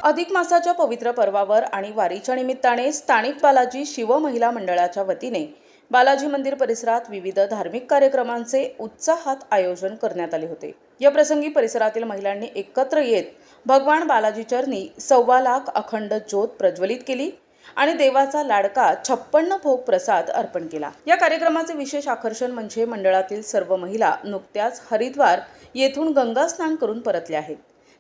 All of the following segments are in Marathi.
अधिक मासाच्या पवित्र पर्वावर आणि वारीच्या निमित्ताने स्थानिक बालाजी शिव महिला मंडळाच्या वतीने बालाजी मंदिर परिसरात विविध धार्मिक कार्यक्रमांचे उत्साहात आयोजन करण्यात आले होते। या प्रसंगी परिसरातील महिलांनी एकत्र येत भगवान बालाजी चरणी 1.25 लाख अखंड ज्योत प्रज्वलित केली आणि देवाचा लाडका 56 भोग प्रसाद अर्पण केला। या कार्यक्रमाचे विशेष आकर्षण म्हणजे मंडळातील सर्व महिला नुकत्याच हरिद्वार येथून गंगा स्नान करून परतल्या आहेत।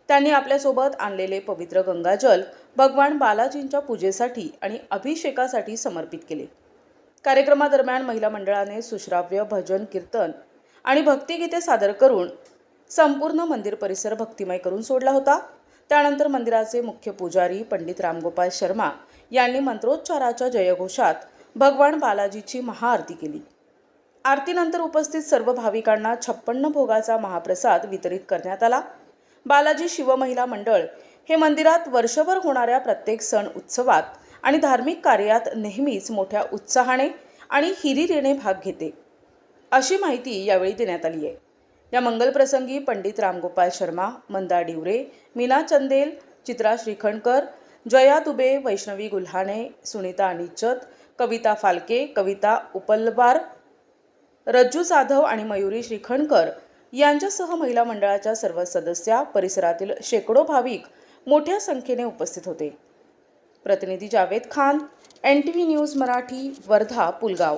त्यांनी आपल्यासोबत आणलेले पवित्र गंगाजल भगवान बालाजींच्या पूजेसाठी आणि अभिषेकासाठी समर्पित केले। कार्यक्रमादरम्यान महिला मंडळाने सुश्राव्य भजन कीर्तन आणि भक्तिगीते सादर करून संपूर्ण मंदिर परिसर भक्तिमय करून सोडला होता। त्यानंतर मंदिराचे मुख्य पुजारी पंडित रामगोपाल शर्मा यांनी मंत्रोच्चाराच्या जयघोषात भगवान बालाजीची महाआरती केली। आरतीनंतर उपस्थित सर्व भाविकांना 56 भोगाचा महाप्रसाद वितरित करण्यात आला। बालाजी शिव महिला मंडळ हे मंदिरात वर्षभर होणाऱ्या प्रत्येक सण उत्सवात आणि धार्मिक कार्यात नेहमीच मोठ्या उत्साहाने आणि हिरिरीने भाग घेते, अशी माहिती यावेळी देण्यात आली आहे। या मंगल प्रसंगी पंडित रामगोपाल शर्मा, मंदा डिवरे, मीना चंदेल, चित्रा श्रीखंडकर, जया दुबे, वैष्णवी गुल्हाने, सुनीता अनिचत, कविता फालके, कविता उपलवार, रज्जू जाधव आणि मयुरी श्रीखंडकर यांच्यासह महिला मंडळाच्या सर्व सदस्या, परिसरातील शेकडो भाविक मोठ्या संख्येने उपस्थित होते। प्रतिनिधी जावेद खान, NTV न्यूज मराठी, वर्धा, पुलगाव।